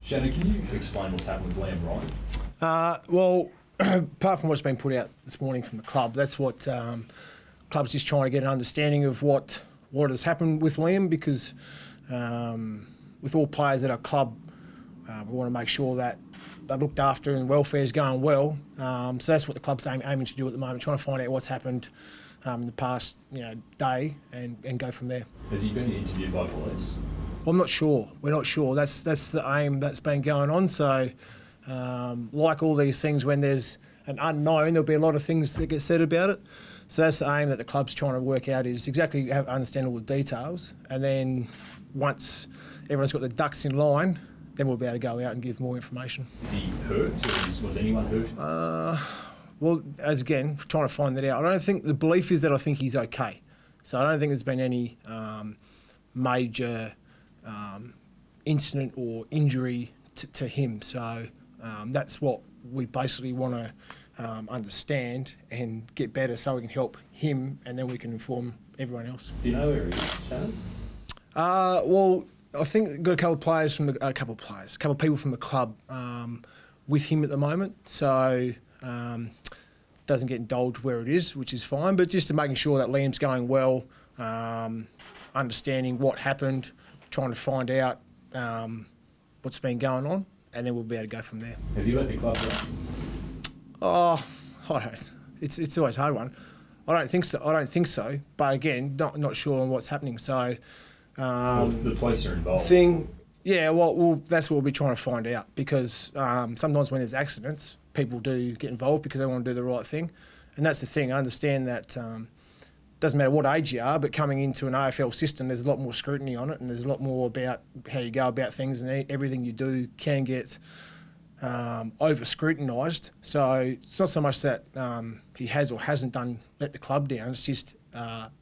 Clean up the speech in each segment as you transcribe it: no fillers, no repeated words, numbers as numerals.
Shannon, can you explain what's happened with Liam Ryan? Well, apart from what's been put out this morning from the club, that's what club's just trying to get an understanding of what has happened with Liam, because with all players at our club, we want to make sure that they're looked after and welfare is going well. So that's what the club's aiming to do at the moment, trying to find out what's happened in the past day and go from there. Has he been interviewed by police? Well, I'm not sure. We're not sure. That's the aim that's been going on. So, like all these things, when there's an unknown, there'll be a lot of things that get said about it. So that's the aim that the club's trying to work out, is exactly understand all the details, and then once everyone's got the ducks in line, then we'll be able to go out and give more information. Is he hurt? Or was anyone hurt? Well, as again, trying to find that out. I don't think, the belief is that I think he's okay. So I don't think there's been any major incident or injury to him. So that's what we basically want to understand and get better, so we can help him, and then we can inform everyone else. Do you know where he is, Shannon? Well, I think we've got a couple of players from a couple of people from the club with him at the moment. So doesn't get indulged where it is, which is fine. But just to making sure that Liam's going well, understanding what happened, trying to find out what's been going on, and then we'll be able to go from there. Has he let the club down? Oh, I don't. It's always a hard one. I don't think so. But again, not sure on what's happening. So. Well, the police are involved. Yeah, well, that's what we'll be trying to find out, because sometimes when there's accidents, people do get involved because they want to do the right thing. And that's the thing. I understand that doesn't matter what age you are, but coming into an AFL system, there's a lot more scrutiny on it, and there's a lot more about how you go about things, and everything you do can get over-scrutinised. So it's not so much that he has or hasn't let the club down, it's just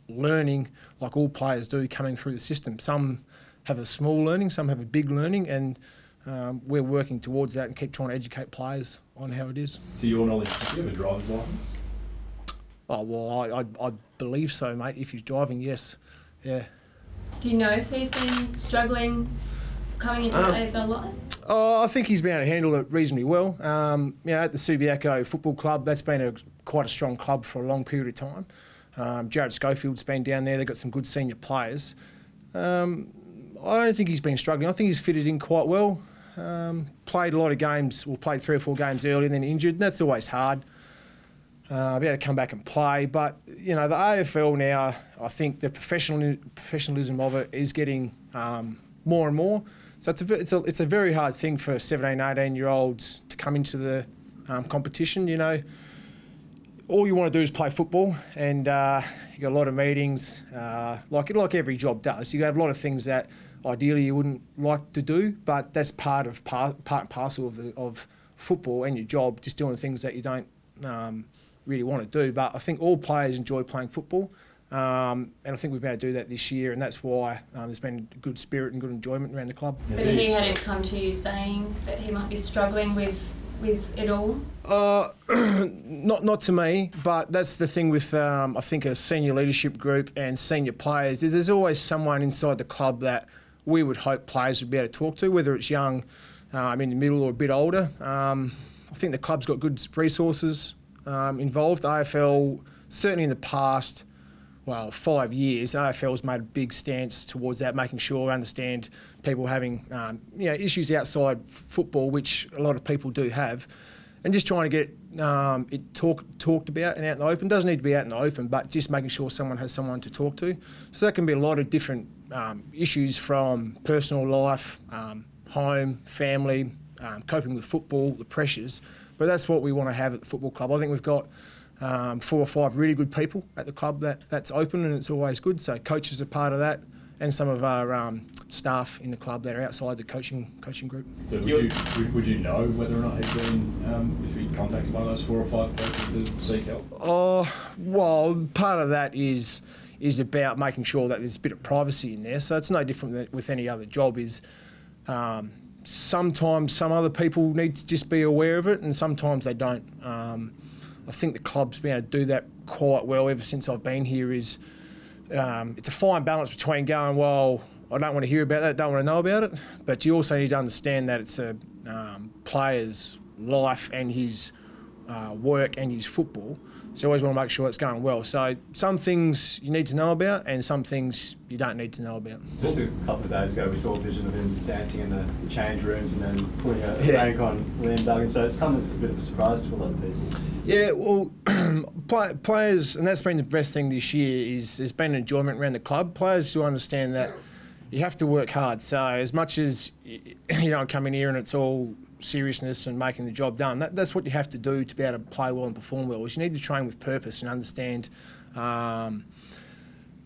learning, like all players do, coming through the system. Some have a small learning, some have a big learning, and we're working towards that and keep trying to educate players on how it is. To your knowledge, do you have a driver's licence? Oh, well, I believe so, mate. If he's driving, yes. Yeah. Do you know if he's been struggling coming into the AFL life? I think he's been able to handle it reasonably well. At the Subiaco Football Club, that's been quite a strong club for a long period of time. Jared Schofield's been down there. They've got some good senior players. I don't think he's been struggling. I think he's fitted in quite well. Played a lot of games, played 3 or 4 games early and then injured. And that's always hard. Be able to come back and play. But, the AFL now, I think the professionalism of it is getting more and more. So it's a very hard thing for 17, 18-year-olds to come into the competition. All you want to do is play football, and you got a lot of meetings, like every job does. You have a lot of things that ideally you wouldn't like to do, but that's part and parcel of football and your job, just doing things that you don't really want to do. But I think all players enjoy playing football, and I think we've been able to do that this year, and that's why there's been good spirit and good enjoyment around the club. But he hadn't come to you saying that he might be struggling with it all? Not to me, but that's the thing with I think a senior leadership group and senior players, is there's always someone inside the club that we would hope players would be able to talk to, whether it's young, in the middle, or a bit older. I think the club's got good resources involved. AFL, certainly in the past 5 years, AFL's made a big stance towards that, making sure we understand people having issues outside football, which a lot of people do have, and just trying to get it talked about and out in the open. Doesn't need to be out in the open, but just making sure someone has someone to talk to. So that can be a lot of different issues, from personal life, home, family, coping with football, the pressures. But that's what we want to have at the football club. I think we've got 4 or 5 really good people at the club that's open, and it's always good. So coaches are part of that, and some of our staff in the club that are outside the coaching group. So would you know whether or not he'd been, if he'd contacted one of those 4 or 5 coaches to seek help? Well, part of that is about making sure that there's a bit of privacy in there. So it's no different with any other job. Sometimes some other people need to just be aware of it, and sometimes they don't. I think the club's been able to do that quite well ever since I've been here. It's a fine balance between going, well, I don't want to hear about that, don't want to know about it. But you also need to understand that it's a player's life and his work and his football. So you always want to make sure it's going well. So some things you need to know about and some things you don't need to know about. Just a couple of days ago we saw a vision of him dancing in the change rooms and then putting a rank on Liam Duggan. So it's come as a bit of a surprise to a lot of people. Yeah, well, players, and that's been the best thing this year, is there's been enjoyment around the club. Players who understand that you have to work hard. So as much as you don't come in here and it's all seriousness and making the job done, that's what you have to do to be able to play well and perform well, is you need to train with purpose and understand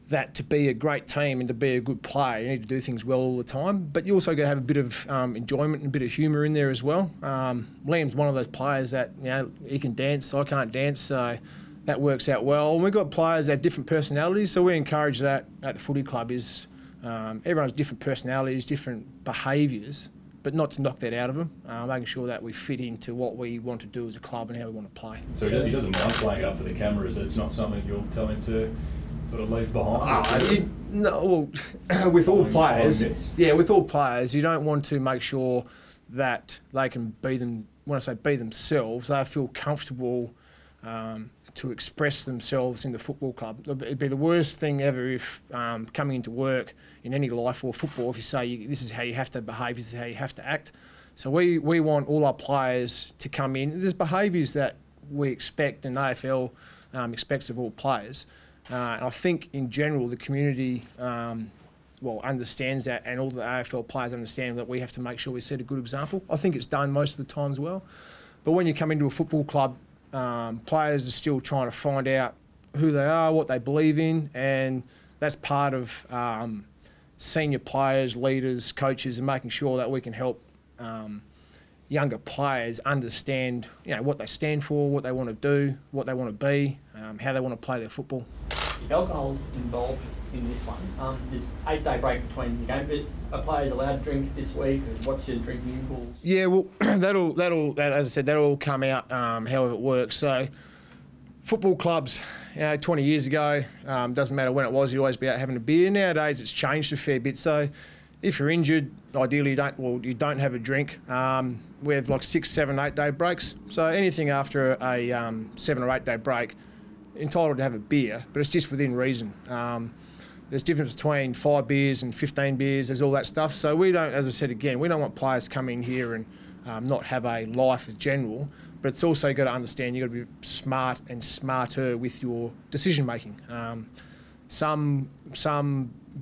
that to be a great team and to be a good player, you need to do things well all the time, but you also got to have a bit of enjoyment and a bit of humour in there as well. Liam's one of those players that, you know, he can dance, I can't dance, so that works out well. And we've got players that have different personalities, so we encourage that at the footy club, is everyone has different personalities, different behaviours, but not to knock that out of them, making sure that we fit into what we want to do as a club and how we want to play. So he doesn't mind playing up for the cameras, it's not something you'll tell him to sort of leave behind? No, well, with all players, with all players, you don't want to make sure that they can be them. When I say be themselves, they feel comfortable to express themselves in the football club. It'd be the worst thing ever if coming into work in any life or football, if you say this is how you have to behave, this is how you have to act. So we want all our players to come in. There's behaviours that we expect and AFL expects of all players. And I think in general the community understands that, and all the AFL players understand that we have to make sure we set a good example. I think it's done most of the time as well. But when you come into a football club, players are still trying to find out who they are, what they believe in, and that's part of senior players, leaders, coaches, and making sure that we can help younger players understand, what they stand for, what they want to do, what they want to be, how they want to play their football. If alcohol's involved in this one, there's 8-day break between the game. But are players allowed to drink this week? What's your drinking impulse? Yeah, well, that as I said, that'll all come out however it works. So football clubs, 20 years ago, doesn't matter when it was, you'd always be out having a beer. Nowadays, it's changed a fair bit. So if you're injured, ideally you don't have a drink. We have like 6, 7, 8 day breaks. So anything after a 7 or 8 day break, entitled to have a beer, but it's just within reason. There's difference between 5 beers and 15 beers, there's all that stuff. So we don't, as I said again, we don't want players to come in here and not have a life as general, but it's also got to understand you've got to be smart and smarter with your decision making. Some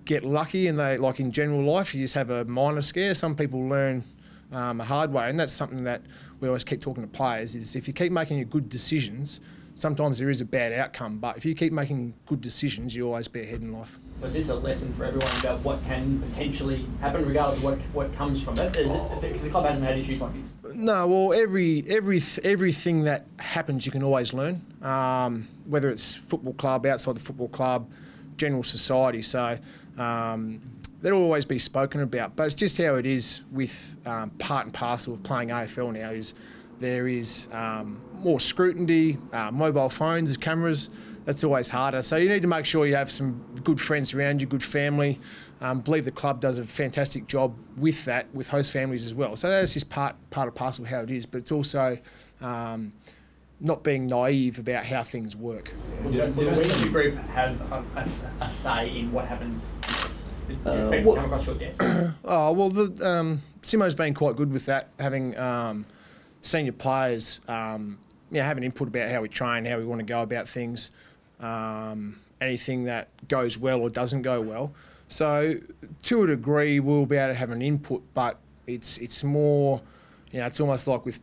get lucky and they, like in general life, you just have a minor scare. Some people learn a hard way, and that's something that we always keep talking to players, is if you keep making your good decisions, sometimes there is a bad outcome, but if you keep making good decisions, you'll always be ahead in life. So is this a lesson for everyone about what can potentially happen, regardless of what comes from it? Because the club hasn't had issues like this. No, well, everything that happens, you can always learn, whether it's football club, outside the football club, general society. So that'll always be spoken about, but it's just how it is with part and parcel of playing AFL now. Is there is more scrutiny, mobile phones, cameras, that's always harder. So you need to make sure you have some good friends around you, good family. Believe the club does a fantastic job with that, with host families as well. So that's just part and parcel of how it is, but it's also not being naive about how things work. Will the group have a say in what happens? Come across your desk? Simo's been quite good with that, having senior players have an input about how we train, how we want to go about things, anything that goes well or doesn't go well. So to a degree, we'll be able to have an input, but it's more, it's almost like with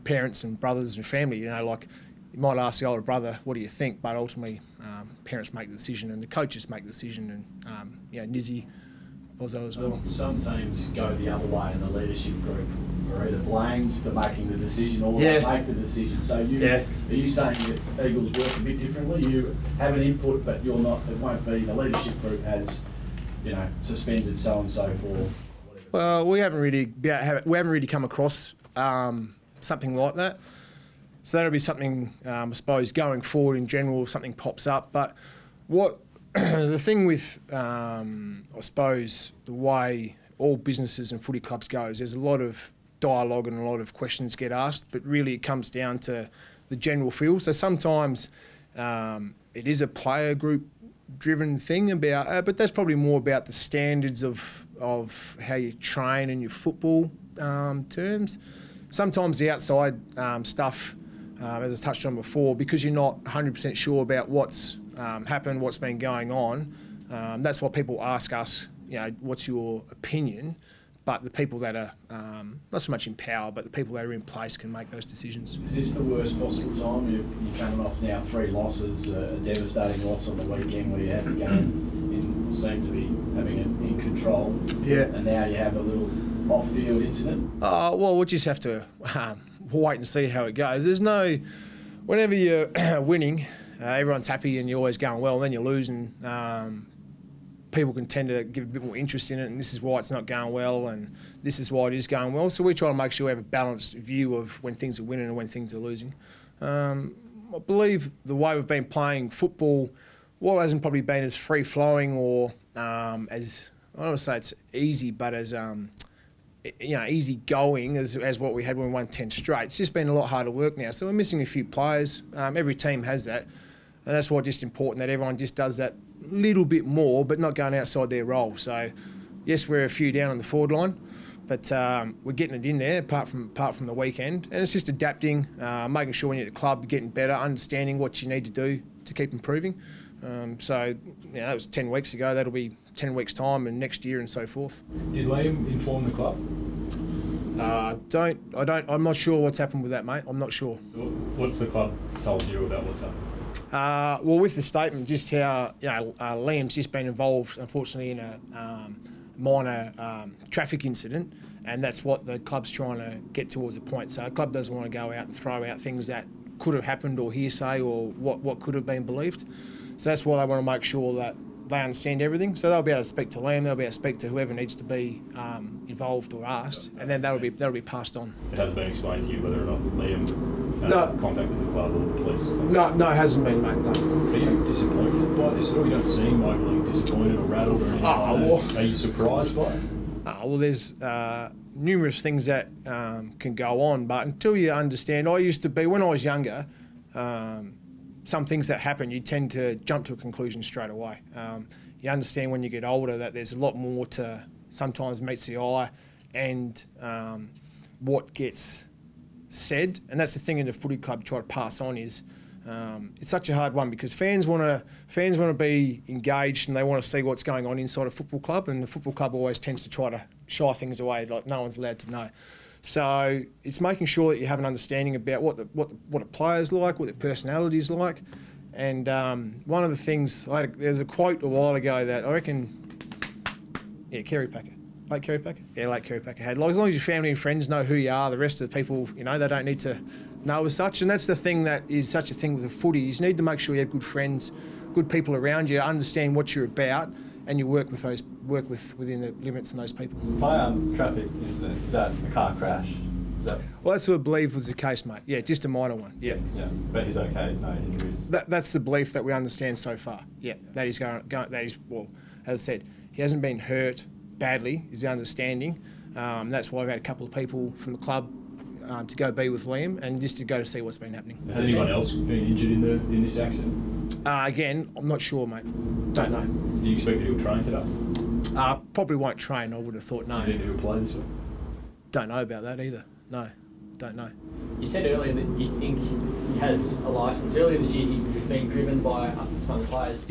parents and brothers and family, like you might ask the older brother, what do you think? But ultimately, parents make the decision and the coaches make the decision, and Nizzy was as well. Some teams go the other way, and the leadership group are either blamed for making the decision or they make the decision. So are you saying that Eagles work a bit differently? You have an input, but you're not. It won't be the leadership group has, suspended so and so for whatever. Well, we haven't really come across something like that. So that'll be something, I suppose, going forward in general if something pops up. But what the thing with, I suppose, the way all businesses and footy clubs goes, there's a lot of dialogue and a lot of questions get asked, but really it comes down to the general feel. So sometimes it is a player group driven thing about, but that's probably more about the standards of how you train and your football terms. Sometimes the outside stuff, as I touched on before, because you're not 100% sure about what's happened, what's been going on, that's why people ask us, what's your opinion? But the people that are not so much in power, but the people that are in place can make those decisions. Is this the worst possible time? You're coming off now 3 losses, a devastating loss on the weekend where you had the game seemed to be having it in control. Yeah. And now you have a little off-field incident. Well, we'll just have to wait and see how it goes. There's no, whenever you're winning, everyone's happy and you're always going well. And then you're losing. People can tend to give a bit more interest in it, and this is why it's not going well, and this is why it is going well. So we try to make sure we have a balanced view of when things are winning and when things are losing. I believe the way we've been playing football, while it hasn't probably been as free-flowing or as, I don't want to say it's easy, but as easy going as what we had when we won 10 straight. It's just been a lot harder work now. So we're missing a few players. Every team has that. And that's why it's just important that everyone just does that little bit more, but not going outside their role. So, yes, we're a few down on the forward line, but we're getting it in there apart from the weekend. And it's just adapting, making sure when you're at the club, you're getting better, understanding what you need to do to keep improving. So, that was 10 weeks ago. That'll be 10 weeks' time and next year and so forth. Did Liam inform the club? I'm not sure what's happened with that, mate. I'm not sure. What's the club told you about what's happened? Well, with the statement, just how Liam's just been involved, unfortunately, in a minor traffic incident, and that's what the club's trying to get towards a point. So the club doesn't want to go out and throw out things that could have happened or hearsay or what could have been believed. So that's why they want to make sure that they understand everything. So they'll be able to speak to Liam, they'll be able to speak to whoever needs to be involved or asked, and then that'll be passed on. It hasn't been explained to you whether or not Liam contacted the club or the police? No, it hasn't been, mate, no. Are you disappointed by this at all? You don't seem overly disappointed or rattled or anything like that. Are you surprised by it? Well, there's numerous things that can go on, but until you understand, I used to be, when I was younger, some things that happen, you tend to jump to a conclusion straight away. You understand when you get older that there's a lot more to sometimes meets the eye and what gets said, and that's the thing in the footy club try to pass on is it's such a hard one because fans want to be engaged and they want to see what's going on inside a football club, and the football club always tends to try to shy things away, like no one's allowed to know. So it's making sure that you have an understanding about what a player's like, what their personality's like, and one of the things there's a quote a while ago that I reckon, Kerry Packer. Late Kerry Packer? Yeah, late Kerry Packer had. As long as your family and friends know who you are, the rest of the people, they don't need to know as such. And that's the thing that is such a thing with the footy. You need to make sure you have good friends, good people around you, understand what you're about, and you work within the limits of those people. Traffic incident, is that a car crash? Well, that's what I believe was the case, mate. Yeah, just a minor one. Yeah. Yeah, but he's okay, no injuries. That's the belief that we understand so far. Yeah, that is going. That is, well, as I said, he hasn't been hurt badly, is the understanding. That's why we've had a couple of people from the club to go be with Liam and just to go to see what's been happening. Has anyone else been injured in this accident? Again, I'm not sure, mate. Don't know. Do you expect that he'll train today? Probably won't train, I would have thought, no. Do you think he'll play this week? Don't know about that either. No, don't know. You said earlier that you think he has a licence. Earlier this year he was being driven by some of the players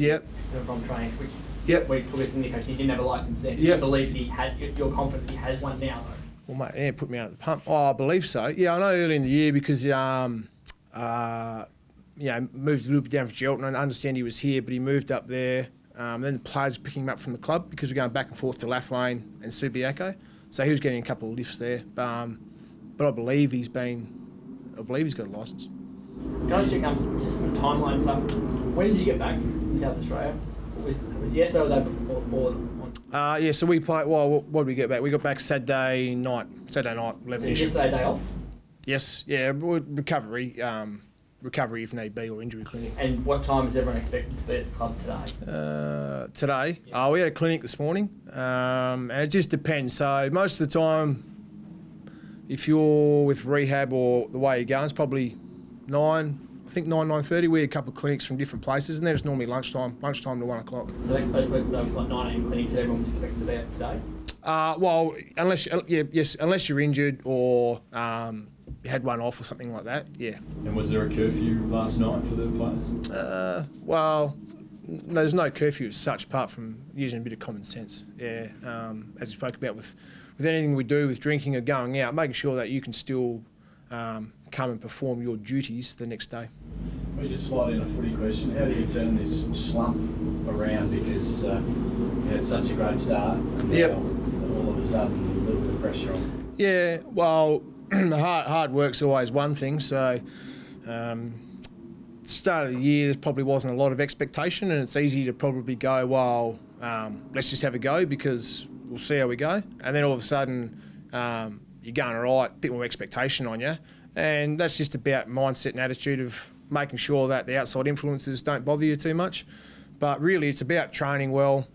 from training, which we took as an indication he didn't have a licence then. You believe that he had, you're confident he has one now though? Well, mate, put me out of the pump. Oh, I believe so. Yeah, I know early in the year because moved a little bit down for Gelton. I understand he was here, but he moved up there. Then the players were picking him up from the club because we're going back and forth to Lathlane and Subiaco. So he was getting a couple of lifts there. But I believe he's got a licence. Can I just check just some timeline stuff? When did you get back from South Australia? Was yesterday or the day before? So we played, what did we get back? We got back Saturday night, 11ish. So yesterday day off? Yes, yeah, recovery. recovery if need be or injury clinic. And what time is everyone expected to be at the club today? Today? Yeah. We had a clinic this morning, and it just depends. So most of the time, if you're with rehab or the way you're going, it's probably 9:30. We had a couple of clinics from different places, and then it's normally lunchtime to 1 o'clock. So basically, they've got 9 AM clinics that everyone's expected to be at today? Well, unless you're injured or you had one off or something like that, yeah. And was there a curfew last night for the players? Well, there's no curfew as such, apart from using a bit of common sense. Yeah, as we spoke about with anything we do with drinking or going out, making sure that you can still come and perform your duties the next day. We just slide in a footy question. How do you turn this slump around? Because you had such a great start, and yep. All of a sudden a little bit of pressure on. Yeah, well, hard work's always one thing. So, start of the year, there probably wasn't a lot of expectation, and it's easy to probably go, well, let's just have a go because we'll see how we go. And then all of a sudden, you're going all right, a bit more expectation on you. And that's just about mindset and attitude of making sure that the outside influences don't bother you too much. But really, it's about training well,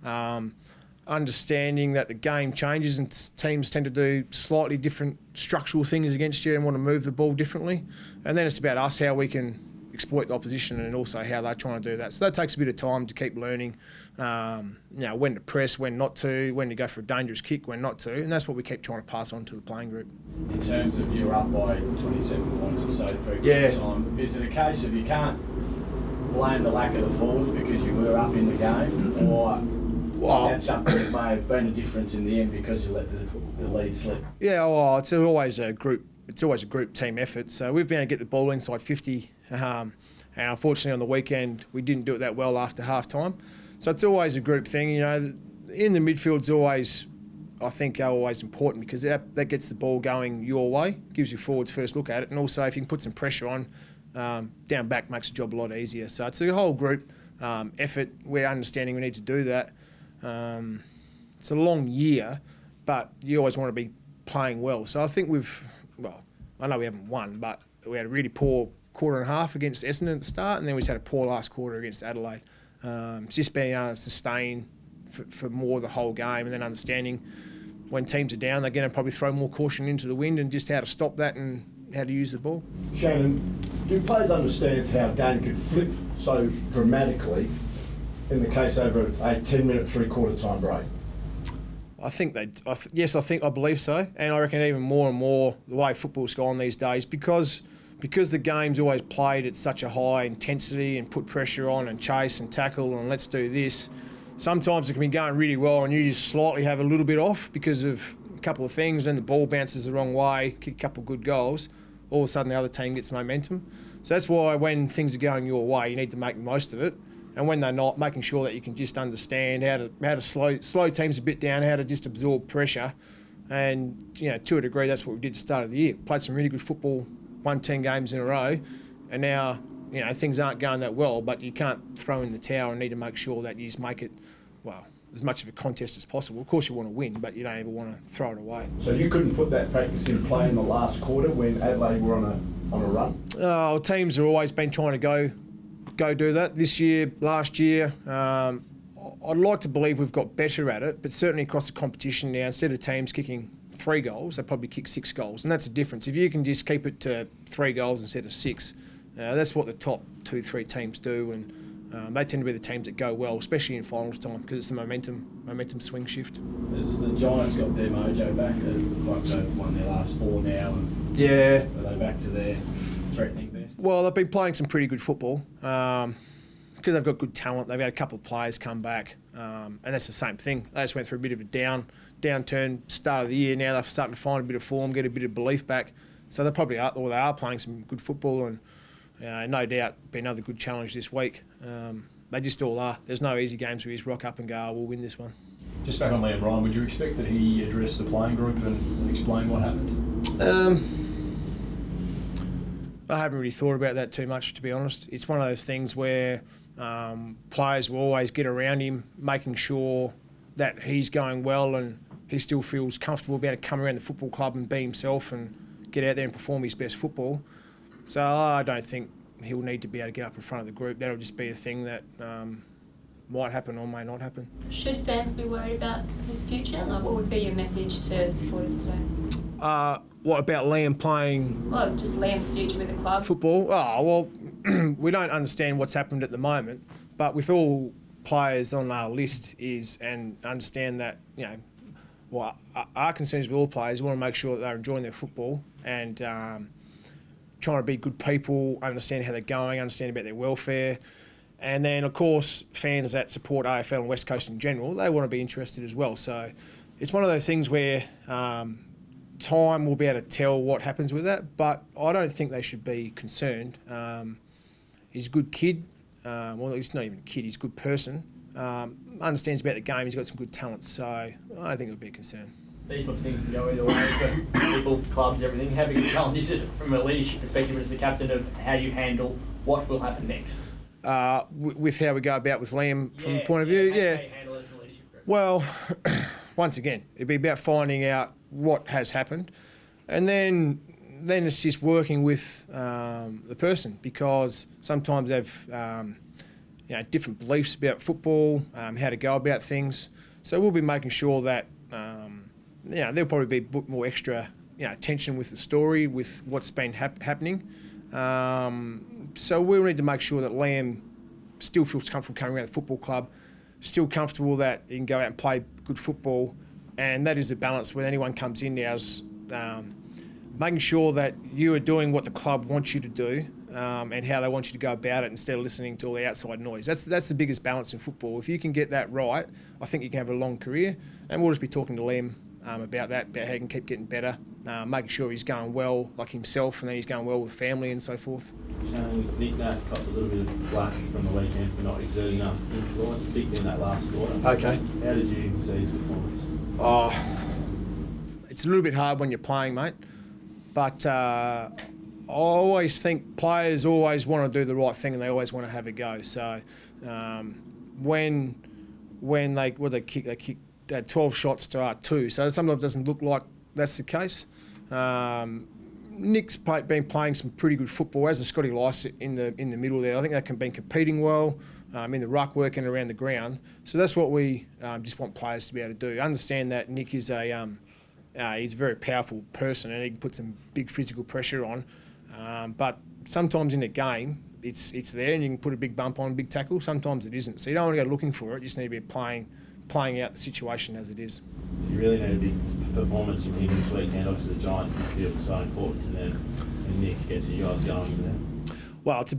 understanding that the game changes and teams tend to do slightly different structural things against you and want to move the ball differently. And then it's about us, how we can exploit the opposition and also how they're trying to do that. So that takes a bit of time to keep learning, when to press, when not to, when to go for a dangerous kick, when not to. And that's what we keep trying to pass on to the playing group. In terms of you're up by 27 points or so through time, is it a case of you can't blame the lack of the forwards because you were up in the game, or is that something that may have been a difference in the end because you let the lead slip? Yeah, well, it's always a group team effort. So we've been able to get the ball inside 50, and unfortunately on the weekend we didn't do it that well after half time. So it's always a group thing. In the midfield's always, I think, always important because that gets the ball going your way, gives you forwards first look at it, and also if you can put some pressure on, down back makes the job a lot easier. So it's a whole group effort. We're understanding we need to do that. It's a long year, but you always want to be playing well. So I think I know we haven't won, but we had a really poor quarter and a half against Essendon at the start, and then we just had a poor last quarter against Adelaide. Just being able to sustain for more of the whole game, and then understanding when teams are down, they're going to probably throw more caution into the wind, and just how to stop that and how to use the ball. Shannon, do players understand how a game could flip so dramatically in the case over a 10-minute three-quarter time break? I think I believe so, and I reckon even more and more the way football's gone these days, because the game's always played at such a high intensity and put pressure on and chase and tackle and let's do this. Sometimes it can be going really well and you just slightly have a little bit off because of a couple of things, and the ball bounces the wrong way, kick a couple of good goals, all of a sudden the other team gets momentum. So that's why when things are going your way, you need to make the most of it. And when they're not, making sure that you can just understand how to slow teams a bit down, how to just absorb pressure. And, to a degree, that's what we did at the start of the year. Played some really good football, won 10 games in a row, and now, things aren't going that well, but you can't throw in the towel and need to make sure that you just make it, as much of a contest as possible. Of course you want to win, but you don't ever want to throw it away. So you couldn't put that practice in play in the last quarter when Adelaide were on a run? Teams have always been trying to go do that. This year, last year, I'd like to believe we've got better at it, but certainly across the competition now, instead of teams kicking 3 goals, they probably kick 6 goals, and that's a difference. If you can just keep it to 3 goals instead of 6, that's what the top 2-3 teams do, and they tend to be the teams that go well, especially in finals time, because it's the momentum swing shift. Has the Giants got their mojo back? They've won their last 4 now, and yeah, are they back to their threatening best? Well, they've been playing some pretty good football because they've got good talent. They've had a couple of players come back, and that's the same thing. They just went through a bit of a downturn start of the year. Now they're starting to find a bit of form, get a bit of belief back. So they probably are, or they are playing some good football, and no doubt be another good challenge this week. They just all are. There's no easy games where you just rock up and go, we'll win this one. Just back on Liam Ryan, would you expect that he addressed the playing group and explain what happened? I haven't really thought about that too much, to be honest. It's one of those things where players will always get around him, making sure that he's going well and he still feels comfortable being able to come around the football club and be himself and get out there and perform his best football. So I don't think he'll need to be able to get up in front of the group. That'll just be a thing that might happen or may not happen. Should fans be worried about his future? Like, what would be your message to supporters today? What about Liam playing? Well, just Liam's future with the club. Football? Oh, well, we don't understand what's happened at the moment, but with all players on our list and understand that, well, our concerns with all players, we want to make sure that they're enjoying their football and trying to be good people, understand how they're going, understand about their welfare. And then, of course, fans that support AFL and West Coast in general, they want to be interested as well. So it's one of those things where time will be able to tell what happens with that, but I don't think they should be concerned. He's a good kid. Well, he's not even a kid, he's a good person. Understands about the game, he's got some good talent, so I don't think it would be a concern. These sorts of things can go either way for people, clubs, everything. How big a challenge is it from a leadership perspective as the captain of how you handle what will happen next? With how we go about with Liam from the point of view, How you handle it as a leadership group? Well, once again, it'd be about finding out what has happened, and then it's just working with the person, because sometimes they've different beliefs about football, how to go about things. So we'll be making sure that there'll probably be a bit more extra attention with the story, with what's been happening. So we'll need to make sure that Liam still feels comfortable coming around the football club, still comfortable that he can go out and play good football, and that is the balance when anyone comes in now, is making sure that you are doing what the club wants you to do and how they want you to go about it, instead of listening to all the outside noise. That's the biggest balance in football. If you can get that right, I think you can have a long career, and we'll just be talking to Liam about that, about how he can keep getting better, making sure he's going well like himself, and then he's going well with family and so forth. Shannon, Nick Nat copped a little bit of flack from the weekend for not exerting enough influence, particularly in that last quarter. Okay. How did you see his performance? It's a little bit hard when you're playing, mate, but I always think players always want to do the right thing, and they always want to have a go. So when they had 12 shots to our 2, so sometimes it doesn't look like that's the case. Nick's been playing some pretty good football, as a Scotty Lyce in the middle there. I think they've been competing well in the ruck, working around the ground. So that's what we just want players to be able to do. Understand that Nick is he's a very powerful person, and he can put some big physical pressure on. But sometimes in a game, it's there, and you can put a big bump on, a big tackle. Sometimes it isn't. So you don't want to go looking for it. You just need to be playing out the situation as it is. You really need a big performance from him this weekend. Obviously the Giants midfield is so important to them, and Nick gets you guys going there. Well, it's a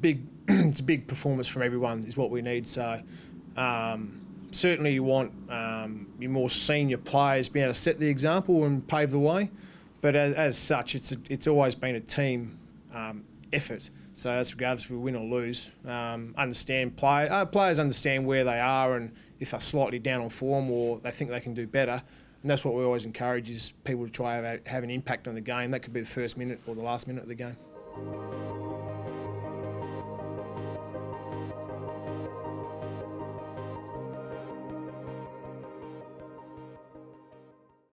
big performance from everyone is what we need. So certainly you want your more senior players being able to set the example and pave the way, but as such, it's always been a team effort. So that's regardless if we win or lose. Players understand where they are, and if they're slightly down on form or they think they can do better. And that's what we always encourage, is people to try have an impact on the game. That could be the first minute or the last minute of the game.